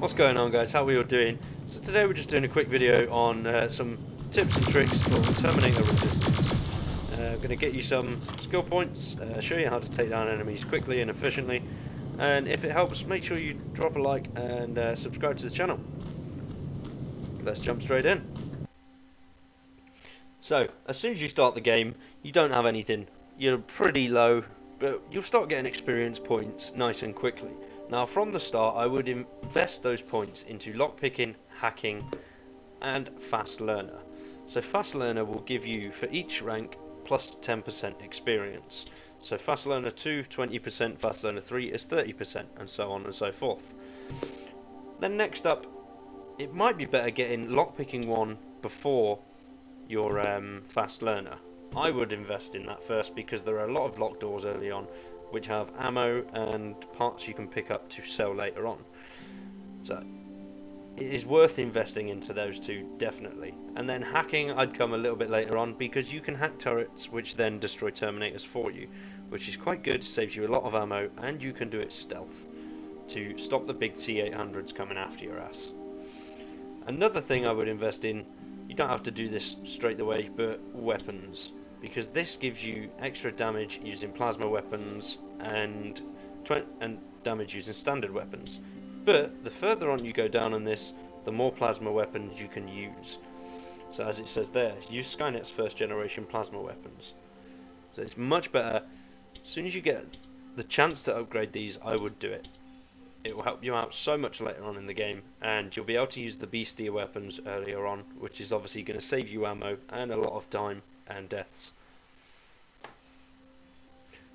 What's going on, guys? How are we all doing? So today we're just doing a quick video on some tips and tricks for Terminator resistance. I'm going to get you some skill points, show you how to take down enemies quickly and efficiently, and if it helps, make sure you drop a like and subscribe to the channel. Let's jump straight in. So, as soon as you start the game, you don't have anything. You're pretty low, but you'll start getting experience points nice and quickly. Now, from the start, I would invest those points into lockpicking, hacking, and fast learner. So fast learner will give you, for each rank, plus 10% experience. So fast learner 2, 20%, fast learner 3 is 30%, and so on and so forth. Then next up, it might be better getting lockpicking 1 before your fast learner. I would invest in that first because there are a lot of locked doors early on which have ammo and parts you can pick up to sell later on. So it is worth investing into those two, definitely. And then hacking, I'd come a little bit later on because you can hack turrets which then destroy Terminators for you, which is quite good, saves you a lot of ammo, and you can do it stealth to stop the big T-800s coming after your ass. Another thing I would invest in, you don't have to do this straight away, but weapons, because this gives you extra damage using plasma weapons and damage using standard weapons. But the further on you go down on this, the more plasma weapons you can use. So as it says there, use Skynet's first generation plasma weapons. So it's much better. As soon as you get the chance to upgrade these, I would do it. It will help you out so much later on in the game, and you'll be able to use the beastie weapons earlier on, which is obviously going to save you ammo and a lot of time and deaths.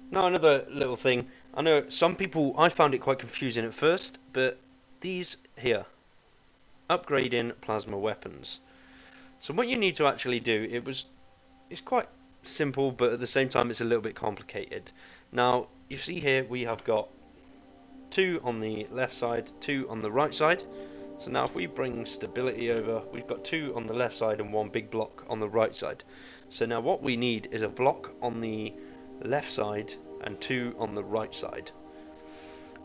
Now, another little thing, I know some people, I found it quite confusing at first, but these here, upgrading plasma weapons. So what you need to actually do, it's quite simple, but at the same time it's a little bit complicated. Now, you see here we have got 2 on the left side, 2 on the right side. So now if we bring stability over, we've got 2 on the left side and 1 big block on the right side. So now what we need is a block on the left side and 2 on the right side.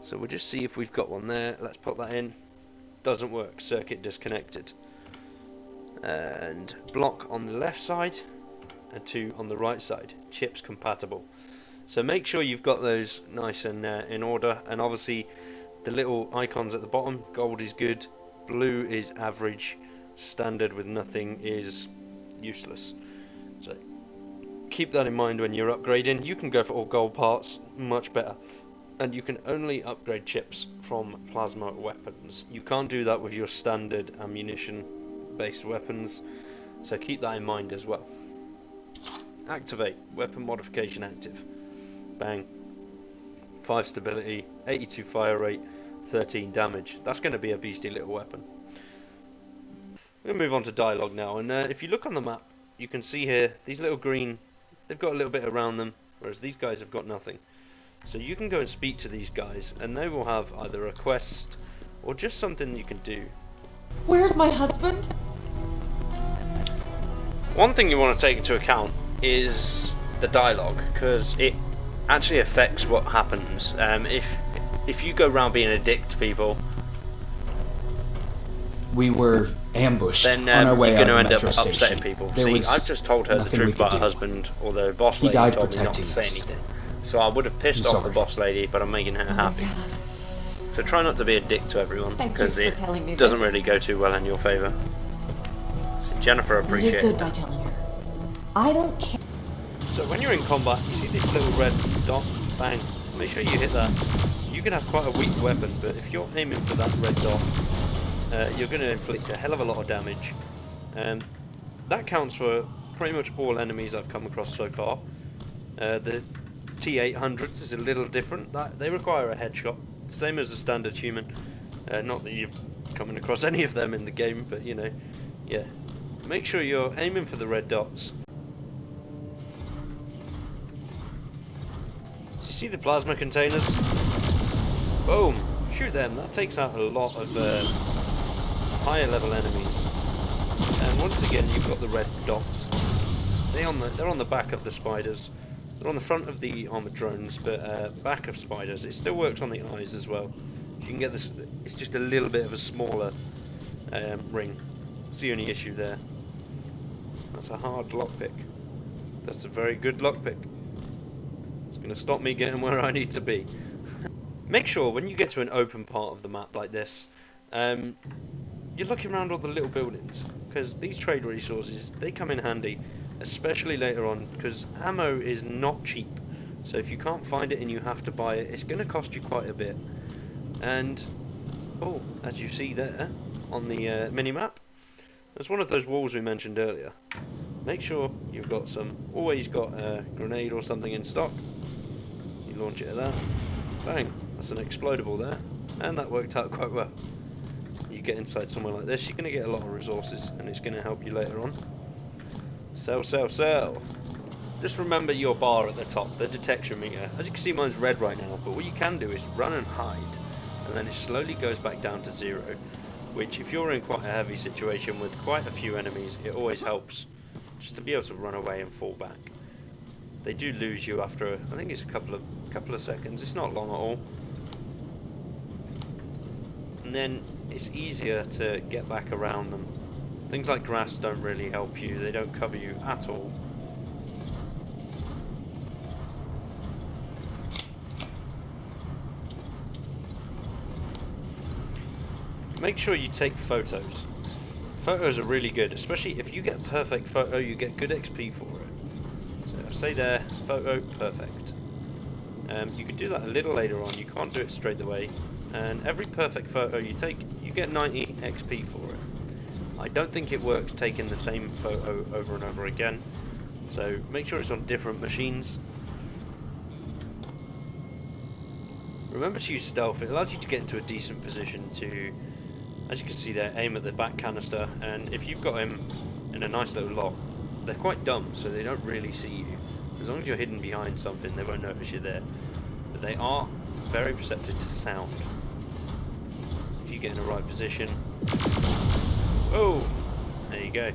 So we'll just see if we've got one there. Let's put that in. Doesn't work, circuit disconnected. And block on the left side and 2 on the right side, chips compatible. So make sure you've got those nice and in order, and obviously the little icons at the bottom, gold is good, blue is average, standard with nothing is useless. So keep that in mind when you're upgrading. You can go for all gold parts, much better. And you can only upgrade chips from plasma weapons. You can't do that with your standard ammunition based weapons, so keep that in mind as well. Activate, weapon modification active. Bang. 5 stability, 82 fire rate, 13 damage. That's going to be a beastly little weapon. We're going to move on to dialogue now, and if you look on the map, you can see here, these little green, they've got a little bit around them, whereas these guys have got nothing. So you can go and speak to these guys, and they will have either a quest, or just something you can do. Where's my husband? One thing you want to take into account is the dialogue, because it actually affects what happens. If you go around being a dick to people, we were ambushed then on our way you're out going of to the end up metro upsetting station. people. There See, was I've just told her the nothing we truth could about her do. husband, although boss He lady died told me not to protecting say us. anything. So I would have pissed I'm off the sorry. boss lady, but I'm making her Oh happy. my God. So try not to be a dick to everyone, Thank you because for it telling me doesn't that. really go too well in your favour. So Jennifer You did appreciated good that. by telling her. I don't care. So when you're in combat, you see this little red dot? Bang. Make sure you hit that. You can have quite a weak weapon, but if you're aiming for that red dot, you're going to inflict a hell of a lot of damage. That counts for pretty much all enemies I've come across so far. The T-800s is a little different. They require a headshot, same as a standard human. Not that you've come across any of them in the game, but you know, yeah. Make sure you're aiming for the red dots. Do you see the plasma containers? Boom! Shoot them. That takes out a lot of higher level enemies. And once again, you've got the red dots. They're on the back of the spiders. They're on the front of the armored drones, but back of spiders. It still works on the eyes as well. You can get this. It's just a little bit of a smaller ring. It's the only issue there. That's a hard lockpick. That's a very good lockpick. It's going to stop me getting where I need to be. Make sure when you get to an open part of the map like this, you're looking around all the little buildings, because these trade resources, they come in handy, especially later on, because ammo is not cheap. So if you can't find it and you have to buy it, it's going to cost you quite a bit. And, oh, as you see there on the mini-map, there's one of those walls we mentioned earlier. Make sure you've got always got a grenade or something in stock. You launch it at that. Bang, that's an explodable there. And that worked out quite well. You get inside somewhere like this, you're going to get a lot of resources, and it's going to help you later on. Sell, sell, sell. Just remember your bar at the top, the detection meter. As you can see, mine's red right now, but what you can do is run and hide, and then it slowly goes back down to 0, which if you're in quite a heavy situation with quite a few enemies, it always helps just to be able to run away and fall back. They do lose you after, I think it's a couple of seconds. It's not long at all. And then it's easier to get back around them. Things like grass don't really help you. They don't cover you at all. Make sure you take photos. Photos are really good, especially if you get a perfect photo, you get good XP for it. So say there, photo, perfect. You can do that a little later on, you can't do it straight away. And every perfect photo you take, you get 90 XP for it. I don't think it works taking the same photo over and over again, so make sure it's on different machines. Remember to use stealth. It allows you to get into a decent position to, as you can see there, aim at the back canister, and if you've got him in a nice little lock, they're quite dumb, so they don't really see you. As long as you're hidden behind something, they won't notice you're there. But they are very perceptive to sound. If you get in the right position. Oh! There you go.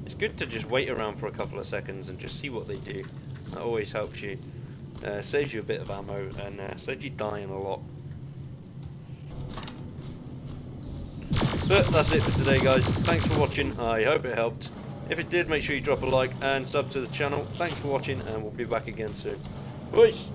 It's good to just wait around for a couple of seconds and just see what they do. That always helps you. Saves you a bit of ammo and saves you dying a lot. But that's it for today, guys. Thanks for watching. I hope it helped. If it did, make sure you drop a like and sub to the channel. Thanks for watching, and we'll be back again soon. Peace!